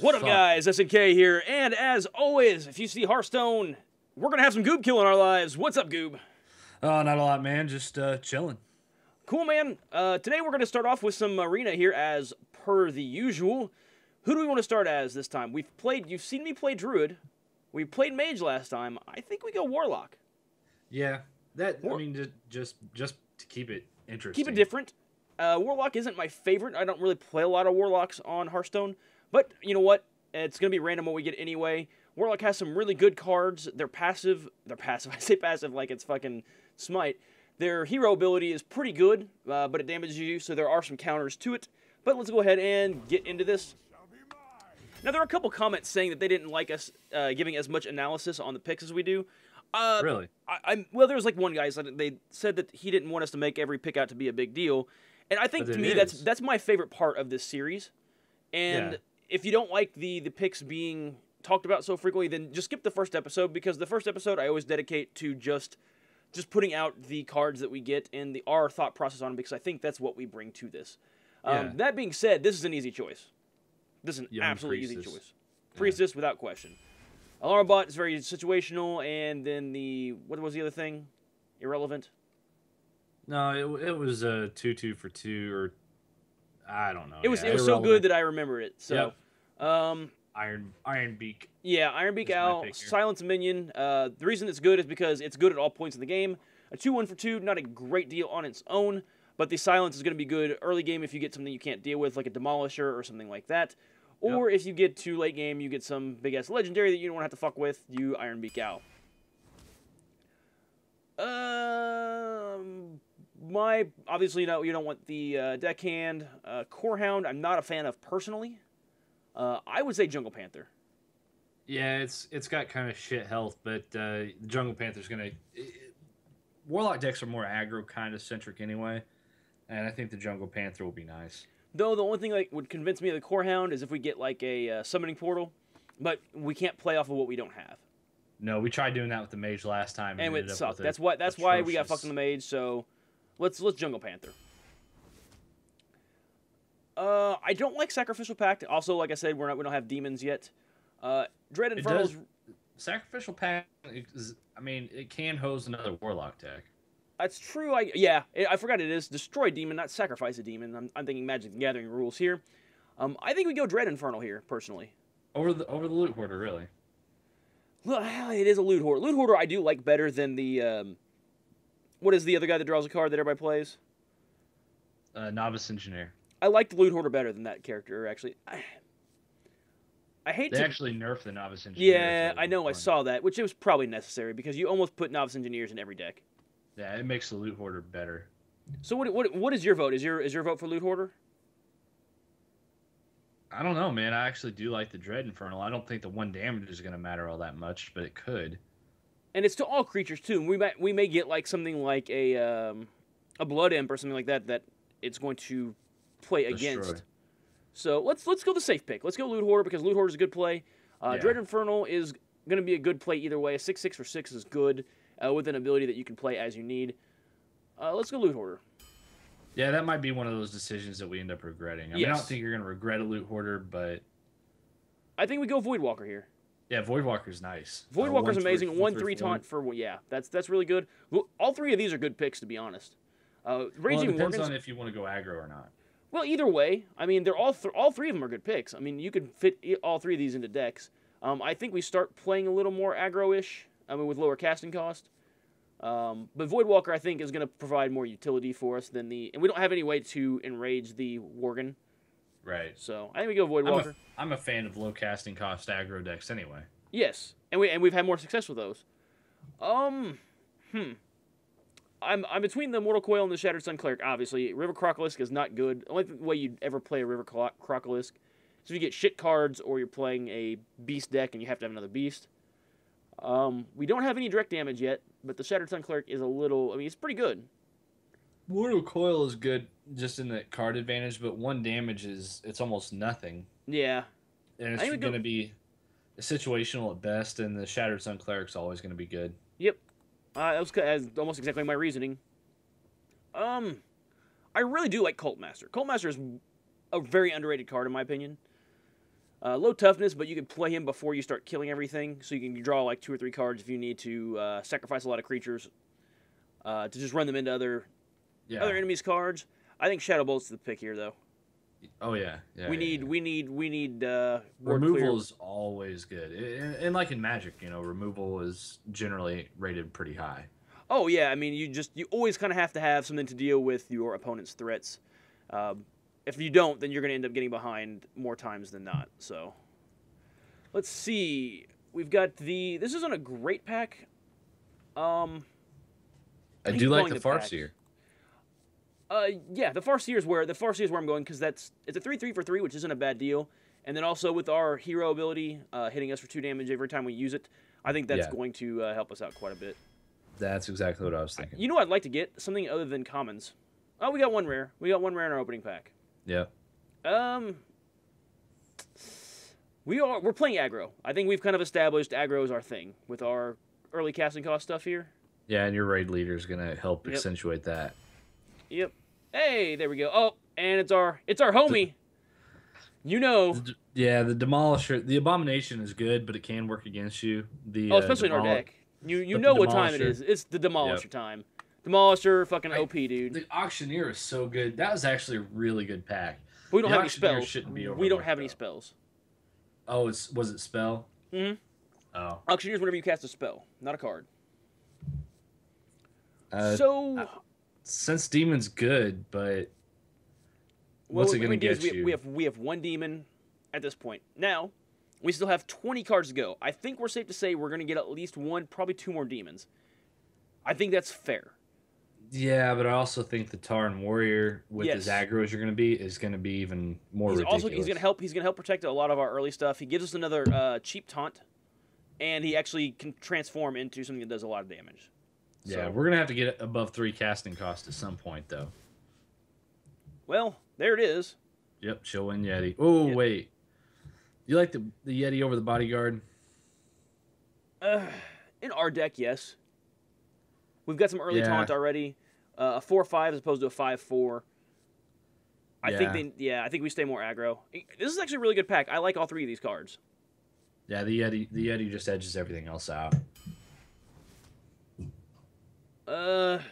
What up, guys? SNK here, and as always, if you see Hearthstone, we're gonna have some Goobkill in our lives. What's up, Goob? Oh, not a lot, man. Just chilling. Cool, man. Today we're gonna start off with some arena here, as per the usual. Who do we want to start as this time? You've seen me play Druid. We played Mage last time. I think we go Warlock. Yeah, I mean, just to keep it interesting. Keep it different. Warlock isn't my favorite. I don't really play a lot of Warlocks on Hearthstone. But you know what? It's going to be random what we get anyway. Warlock has some really good cards. They're passive. I say passive like it's fucking Smite. Their hero ability is pretty good, but it damages you, so there are some counters to it. But let's go ahead and get into this. Now, there are a couple comments saying that they didn't like us giving as much analysis on the picks as we do. Really? Well, there was like one guy, they said that he didn't want us to make every pick out to be a big deal. And I think, to me, that's my favorite part of this series. And if you don't like the picks being talked about so frequently, then just skip the first episode, because the first episode I always dedicate to just putting out the cards that we get and our thought process on them, because I think that's what we bring to this. That being said, this is an easy choice. This is an absolutely easy choice. Priestess, without question. Alarm bot is very situational, and then what was the other thing? Irrelevant? No, it was a 2/2 for 2, or I don't know. It was so good that I remember it. So, Iron Beak. Yeah, Iron Beak Owl, Silence Minion. The reason it's good is because it's good at all points in the game. A 2/1 for 2, not a great deal on its own, but the Silence is going to be good early game if you get something you can't deal with, like a Demolisher or something like that. Or if you get to late game, you get some big-ass legendary that you don't want to have to fuck with, you Iron Beak Owl. Obviously, no, you don't want the Deckhand. Core Hound, I'm not a fan of personally. I would say Jungle Panther. Yeah, it's got kind of shit health, but the Jungle Panther's gonna. Warlock decks are more aggro kind of centric anyway, and I think the Jungle Panther will be nice. Though the only thing that would convince me of the Core Hound is if we get like a summoning portal, but we can't play off of what we don't have. No, we tried doing that with the Mage last time, and it sucked. That's why we got fucked in the Mage. So let's Jungle Panther. I don't like Sacrificial Pact. Also, like I said, we don't have demons yet. Dread Infernal. Sacrificial Pact is, I mean, it can hose another Warlock deck. That's true. I forgot it is Destroy Demon, not Sacrifice a Demon. I'm thinking Magic the Gathering rules here. I think we go Dread Infernal here, personally. Over the Loot Hoarder, really? Well, it is a Loot Hoarder. Loot Hoarder I do like better than the... what is the other guy that draws a card that everybody plays? Novice Engineer. I like the Loot Hoarder better than that character, actually. I hate They actually nerfed the Novice Engineer. Yeah, I know, I saw that, which it was probably necessary, because you almost put Novice Engineers in every deck. Yeah, it makes the Loot Hoarder better. So what is your vote? Is your vote for Loot Hoarder? I don't know, man. I actually do like the Dread Infernal. I don't think the 1 damage is going to matter all that much, but it could. And it's to all creatures too. We may get like something like a Blood Imp or something like that it's going to play against. So let's go the safe pick. Let's go Loot Hoarder, because Loot Hoarder is a good play. Dread Infernal is going to be a good play either way. A 6/6 for 6 is good. With an ability that you can play as you need. Let's go Loot Hoarder. Yeah, that might be one of those decisions that we end up regretting. I mean, I don't think you're going to regret a Loot Hoarder, but... I think we go Voidwalker here. Yeah, Voidwalker's nice. Voidwalker's amazing. 1/3 taunt for... Yeah, that's really good. Well, all three of these are good picks, to be honest. Raging it depends on if you want to go aggro or not. Well, either way, I mean, they're all three of them are good picks. I mean, you could fit all three of these into decks. I think we start playing a little more aggro-ish. I mean, with lower casting cost. But Voidwalker, I think, is going to provide more utility for us than and we don't have any way to enrage the Worgen. Right. So, I think we go Voidwalker. I'm a fan of low casting cost aggro decks anyway. Yes. And we've had more success with those. I'm between the Mortal Coil and the Shattered Sun Cleric, obviously. River Crocolisk is not good. The only way you'd ever play a River Crocolisk is if you get shit cards or you're playing a beast deck and you have to have another beast. We don't have any direct damage yet, but the Shattered Sun Cleric is it's pretty good. Mortal Coil is good just in the card advantage, but 1 damage it's almost nothing. Yeah. And it's going to be situational at best, and the Shattered Sun Cleric's always going to be good. Yep. That was almost exactly my reasoning. I really do like Cult Master. Cult Master is a very underrated card, in my opinion. Low toughness, but you can play him before you start killing everything, so you can draw like 2 or 3 cards if you need to sacrifice a lot of creatures to just run them into other enemies' cards. I think Shadow Bolt's the pick here, though. Oh yeah, we need removal is always good, and like in Magic, removal is generally rated pretty high. Oh yeah, I mean you always kind of have to have something to deal with your opponent's threats. If you don't, then you're going to end up getting behind more times than not. So let's see. We've got this isn't a great pack. I do like the Farseer. Yeah, the Farseer is where I'm going because it's a 3/3 for 3, which isn't a bad deal. And then also with our hero ability hitting us for 2 damage every time we use it, I think that's going to help us out quite a bit. That's exactly what I was thinking. You know what I'd like to get? Something other than commons. Oh, we got one rare. We got one rare in our opening pack. Yeah. We're playing aggro. I think we've kind of established aggro is our thing with our early casting cost stuff here. Yeah, and your raid leader is going to help accentuate that. Yep. Hey, there we go. Oh, and it's our homie. The Demolisher, the Abomination is good, but it can work against you. Especially in our deck. You know what time it is. It's the Demolisher time. Demolisher, fucking OP, dude. The Auctioneer is so good. That was actually a really good pack. But we don't have any spells. We don't have any spells. Oh, was it spell? Mm-hmm. Oh. Auctioneer is whenever you cast a spell, not a card. Since Demon's good, but what's it going to get you? We have 1 demon at this point. Now, we still have 20 cards to go. I think we're safe to say we're going to get at least 1, probably 2 more demons. I think that's fair. Yeah, but I also think the Tauren Warrior with his aggro as you're going to be is going to be even more ridiculous. He's going to help protect a lot of our early stuff. He gives us another cheap taunt, and he actually can transform into something that does a lot of damage. Yeah, we're going to have to get above 3 casting cost at some point, though. Well, there it is. Yep, Showin Yeti. Oh, wait. You like the Yeti over the Bodyguard? In our deck, yes. We've got some early taunt already. A 4/5 as opposed to a 5/4. I think we stay more aggro. This is actually a really good pack. I like all 3 of these cards. Yeah, the Yeti just edges everything else out.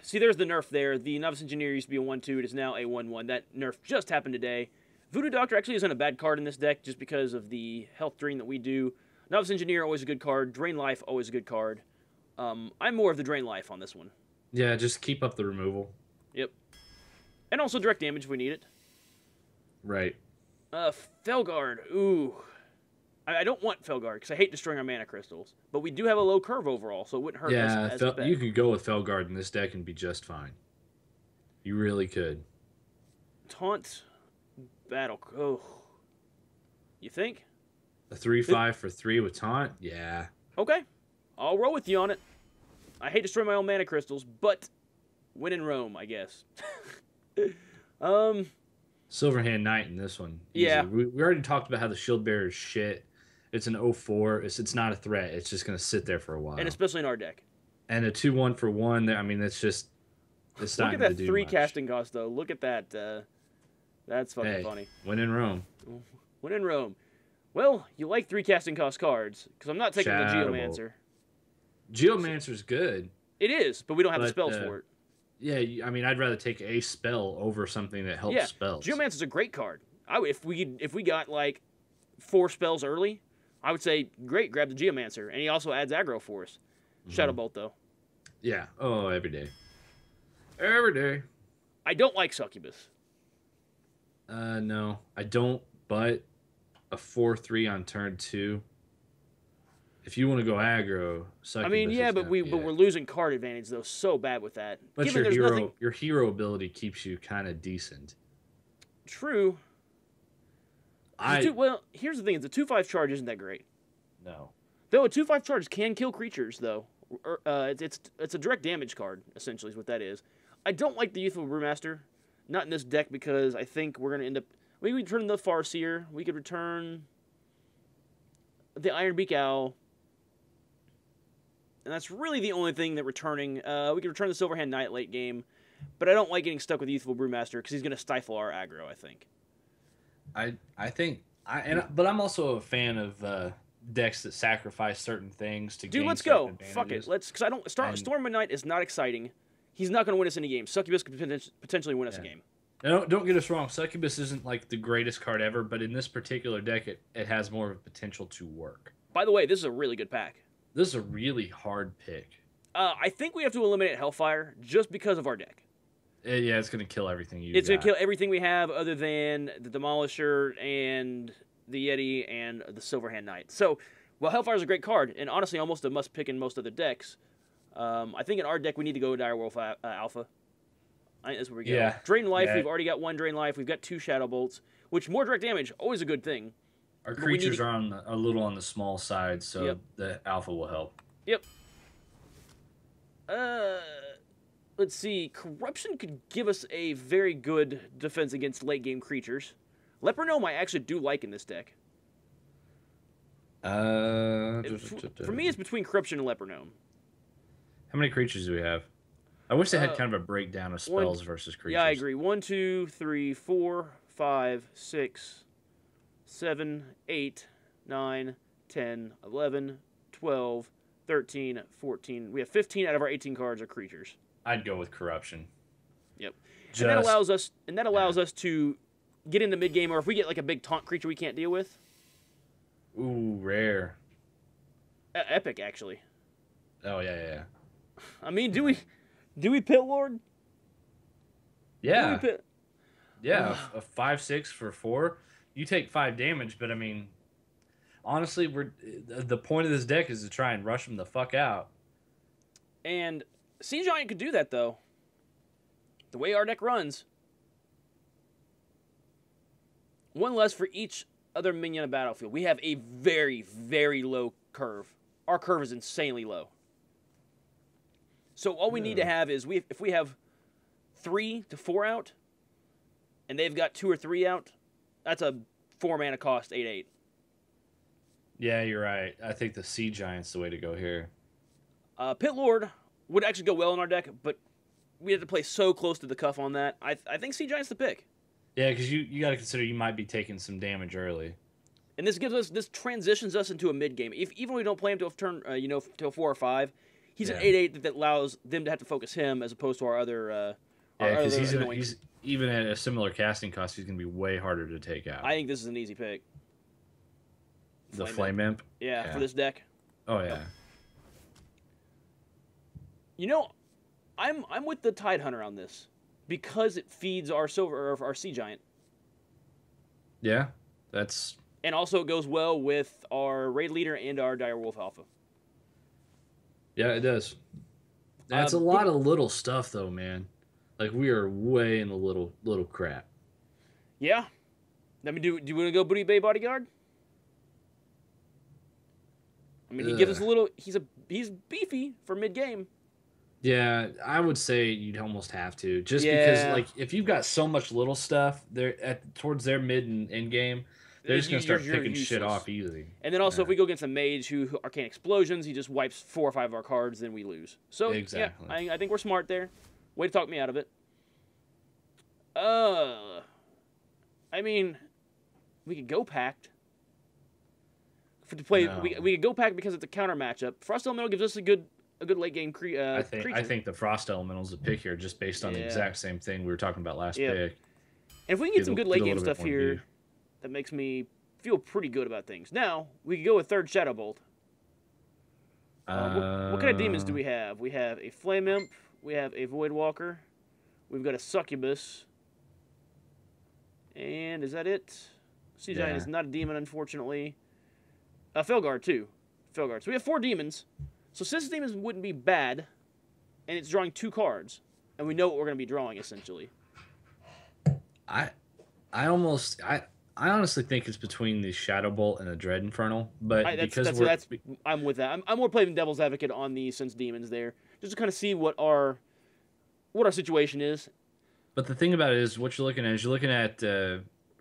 See, there's the nerf there. The Novice Engineer used to be a 1/2. It is now a 1/1. That nerf just happened today. Voodoo Doctor actually isn't a bad card in this deck just because of the health drain that we do. Novice Engineer, always a good card. Drain Life, always a good card. I'm more of the Drain Life on this one. Yeah, just keep up the removal. Yep. And also direct damage if we need it. Right. Felguard. Ooh. I don't want Felguard because I hate destroying our mana crystals. But we do have a low curve overall, so it wouldn't hurt us as a bet. You could go with Felguard in this deck and be just fine. You really could. Taunt. Battle. Oh. You think? A 3/5 for 3 with taunt? Yeah. Okay. I'll roll with you on it. I hate destroying my own mana crystals, but win in Rome, I guess. Silverhand Knight in this one. Easy. Yeah. We already talked about how the Shield Bearer is shit. It's an 0/4. It's not a threat. It's just going to sit there for a while. And especially in our deck. And a 2/1 for 1, I mean, it's just... It's not Look at that 3 casting cost, though. Look at that. That's fucking funny. Win in Rome. Win in Rome. Well, you like 3 casting cost cards, because I'm not taking the Geomancer. Geomancer's good. It is, but we don't have the spells for it. Yeah, I mean, I'd rather take a spell over something that helps spells. Geomancer's a great card. If we got like 4 spells early, I would say great, grab the Geomancer, and he also adds aggro for us. Shadow Bolt though. Yeah. Oh, every day. Every day. I don't like Succubus. No, I don't. But a 4/3 on turn 2. If you want to go aggro, I mean, but we're losing card advantage though so bad with that. But your hero ability keeps you kind of decent. True. Well, here's the thing: the 2/5 charge isn't that great. No. Though a 2/5 charge can kill creatures, though. It's a direct damage card essentially is what that is. I don't like the Youthful Brewmaster, not in this deck because I think we're gonna end up. We could return the Farseer. We could return the Ironbeak Owl. And that's really the only thing that returning. We could return the Silverhand Knight late game, but I don't like getting stuck with Youthful Brewmaster because he's going to stifle our aggro, I think. I think But I'm also a fan of decks that sacrifice certain things to Dude, gain let's certain go. advantages. Fuck it. Because I don't... Storm Midnight is not exciting. He's not going to win us any games. Succubus could potentially win us a game. Now, don't get us wrong. Succubus isn't like the greatest card ever, but in this particular deck, it has more of a potential to work. By the way, this is a really good pack. This is a really hard pick. I think we have to eliminate Hellfire just because of our deck. Yeah, it's going to kill everything It's going to kill everything we have other than the Demolisher and the Yeti and the Silverhand Knight. So, well, Hellfire's a great card, and honestly almost a must-pick in most other decks. I think in our deck we need to go Direwolf Alpha. I think that's where we go. Yeah. Drain Life, we've already got 1 Drain Life. We've got 2 Shadow Bolts, which more direct damage, always a good thing. Our creatures are a little on the small side, so the Alpha will help. Yep. Let's see. Corruption could give us a very good defense against late-game creatures. Leper Gnome I actually do like in this deck. For me, it's between Corruption and Leper Gnome. How many creatures do we have? I wish they had kind of a breakdown of spells versus creatures. Yeah, I agree. 1, 2, 3, 4, 5, 6, 7, 8, 9, 10, 11, 12, 13, 14. We have 15 out of our 18 cards are creatures. I'd go with Corruption. Yep. And that allows us to get into mid game, or if we get like a big taunt creature we can't deal with. Ooh, rare. Epic, actually. Oh yeah. I mean, do we Pit Lord? Yeah. Yeah, a 5/6 for 4. You take 5 damage, but I mean, honestly, the point of this deck is to try and rush them the fuck out. And Sea Giant could do that though. The way our deck runs, 1 less for each other minion on the battlefield. We have a very, very low curve. Our curve is insanely low. So all we need to have is if we have 3 to 4 out, and they've got 2 or 3 out, that's a 4 mana cost 8/8. Yeah, you're right. I think the Sea Giant's the way to go here. Pit Lord would actually go well in our deck, but we have to play so close to the cuff on that. I think Sea Giant's the pick. Yeah, because you got to consider you might be taking some damage early. And this transitions us into a mid game. Even if we don't play him till turn, till 4 or 5, he's an 8/8 that allows them to have to focus him as opposed to our other. Because he's even at a similar casting cost, he's going to be way harder to take out. I think this is an easy pick. The Flame Imp? Yeah, for this deck. Oh yeah. I'm with the Tide Hunter on this because it feeds our Sea Giant. Yeah, that's. And also it goes well with our Raid Leader and our Direwolf Alpha. Yeah, it does. That's a lot of little stuff, though, man. Like, we are way in the little crap. Yeah. I mean, do you want to go Booty Bay Bodyguard? I mean, he gives us a little. He's beefy for mid game. Yeah, I would say you'd almost have to, just because like if you've got so much little stuff there towards their mid and end game, they're just gonna start picking shit off easy. And then also if we go against a mage who Arcane Explosions, he just wipes 4 or 5 of our cards, then we lose. So exactly. Yeah, I think we're smart there. Way to talk me out of it. I mean, we could go Pact. To play, no. we could go Pact because it's a counter matchup. Frost Elemental gives us a good late game creature. I think the Frost Elemental's a pick here just based on the exact same thing we were talking about last pick. And if we can get some good late game stuff here, that makes me feel pretty good about things. Now, we could go with 3rd Shadow Bolt. What kind of demons do we have? We have a Flame Imp. We have a Void Walker. We've got a Succubus. And is that it? Sea Giant is not a demon, unfortunately. Felguard, too. Felguard. So we have 4 demons. So 6 demons wouldn't be bad. And it's drawing 2 cards. And we know what we're going to be drawing, essentially. I honestly think it's between the Shadow Bolt and the Dread Infernal. But I'm with that. I'm more playing devil's advocate on the Sense Demons there. Just to kind of see what our situation is. But the thing about it is, what you're looking at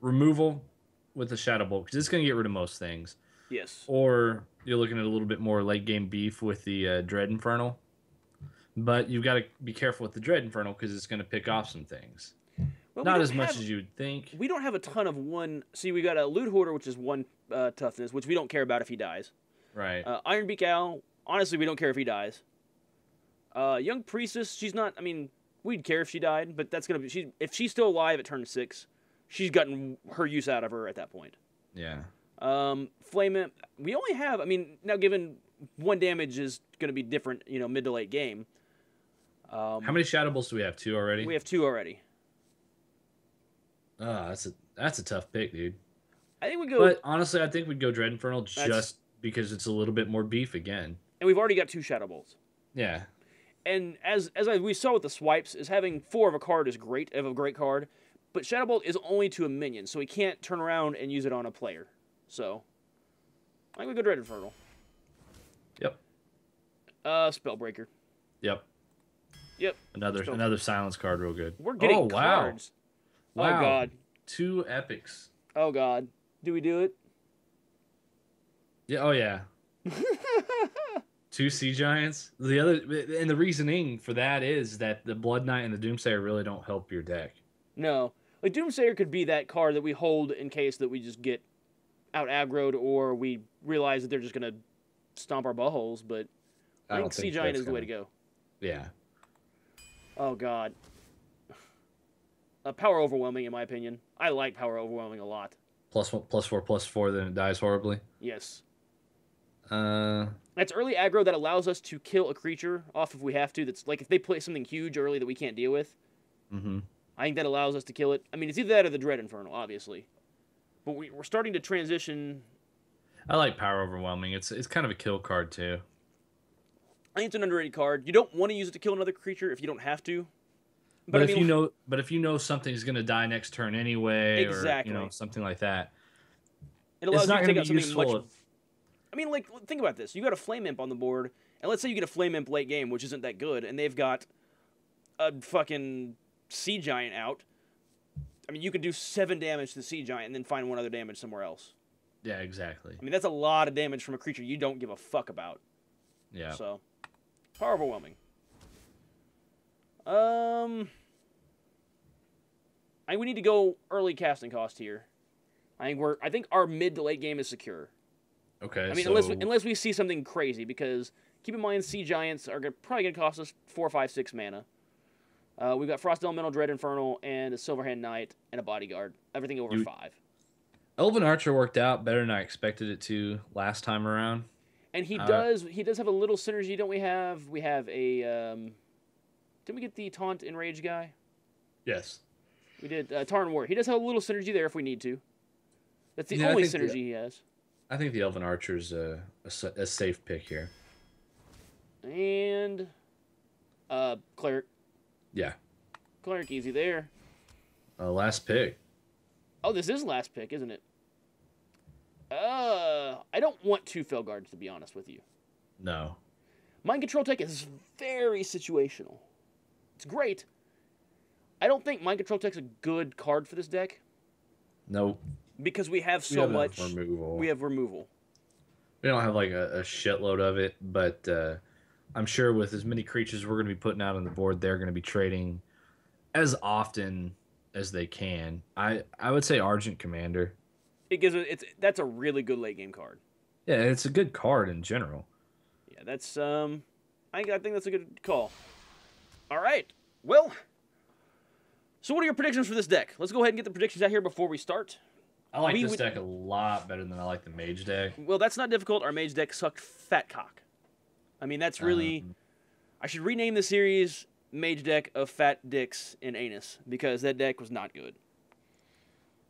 removal with the Shadow Bolt, because it's going to get rid of most things. Yes. Or you're looking at a little bit more late game beef with the Dread Infernal. But you've got to be careful with the Dread Infernal because it's going to pick off some things. Well, not as much as you would think. We don't have a ton of one. See, we got a Loot Hoarder, which is 1 toughness, which we don't care about if he dies. Right. Ironbeak Owl, honestly, we don't care if he dies. Young Priestess, she's not. I mean, we'd care if she died, but that's gonna be. If she's still alive at turn 6, she's gotten her use out of her at that point. Yeah. Flame Imp, we only have. I mean, now given 1 damage is gonna be different, mid to late game. How many Shadow Bolts do we have? 2 already. We have 2 already. That's a tough pick, dude. I think we go. But honestly, I think we'd go Dread Infernal just because it's a little bit more beef again. And we've already got 2 Shadow Bolts. Yeah. And as we saw with the swipes, is having 4 of a card is great, of a great card, but Shadow Bolt is only to a minion, so he can't turn around and use it on a player. So, I think we go Dread Infernal. Yep. Spellbreaker. Yep. Yep. Another silence card, real good. We're getting cards. Wow. Oh God. 2 epics. Oh God. Do we do it? Yeah. Oh yeah. 2 Sea Giants. And the reasoning for that is that the Blood Knight and the Doomsayer really don't help your deck. No. Like Doomsayer could be that card that we hold in case that we just get out aggroed or we realize that they're just gonna stomp our buttholes, but I think Sea Giant is the way to go. Yeah. Oh God. Power Overwhelming, in my opinion. I like Power Overwhelming a lot. +4/+4, then it dies horribly. Yes. That's early aggro that allows us to kill a creature off if we have to. That's like if they play something huge early that we can't deal with. Mm-hmm. I think that allows us to kill it. I mean, it's either that or the Dread Infernal, obviously. But we're starting to transition. I like Power Overwhelming. It's kind of a kill card too. I think it's an underrated card. You don't want to use it to kill another creature if you don't have to. But if you know something's gonna die next turn anyway, exactly, or something like that, it allows you to take out something much. I mean, like, think about this. You got a Flame Imp on the board, and let's say you get a Flame Imp late game, which isn't that good, and they've got a fucking Sea Giant out. I mean, you could do 7 damage to the Sea Giant and then find 1 other damage somewhere else. Yeah, exactly. I mean, that's a lot of damage from a creature you don't give a fuck about. Yeah. So, Power Overwhelming. We need to go early casting cost here. I think our mid to late game is secure. Okay. I mean, unless we see something crazy, because keep in mind, Sea Giants are probably going to cost us 4, 5, 6 mana. We've got Frost Elemental, Dread Infernal, and a Silverhand Knight, and a Bodyguard. Everything over 5. Elven Archer worked out better than I expected it to last time around. And he does have a little synergy, don't we have? We have a... didn't we get the Taunt Enrage guy? Yes. We did. Tarn War. He does have a little synergy there if we need to. That's the only synergy he has. I think the Elven Archer's a safe pick here. And Cleric. Yeah. Cleric easy there. Last pick. Oh, this is last pick, isn't it? I don't want 2 Felguards, to be honest with you. No. Mind Control Tech is very situational. It's great. I don't think Mind Control Tech's a good card for this deck. Nope. Because we have so much removal. We have removal. We don't have like a shitload of it, but I'm sure with as many creatures we're going to be putting out on the board, they're going to be trading as often as they can. I would say Argent Commander. That's a really good late game card. Yeah, it's a good card in general. Yeah, that's I think that's a good call. All right. Well, so what are your predictions for this deck? Let's go ahead and get the predictions out here before we start. I like this deck a lot better than I like the Mage deck. Well, that's not difficult. Our Mage deck sucked fat cock. I mean, that's really... I should rename the series Mage Deck of Fat Dicks in Anus, because that deck was not good.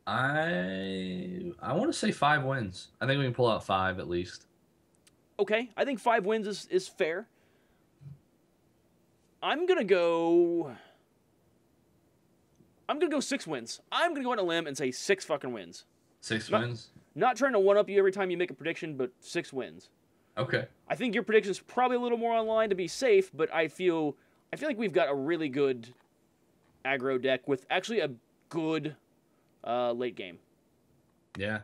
I want to say 5 wins. I think we can pull out 5 at least. Okay, I think 5 wins is fair. I'm going to go 6 wins. I'm going to go on a limb and say 6 fucking wins. 6 wins? Not trying to one-up you every time you make a prediction, but 6 wins. Okay. I think your prediction is probably a little more online to be safe, but I feel like we've got a really good aggro deck with actually a good late game. Yeah.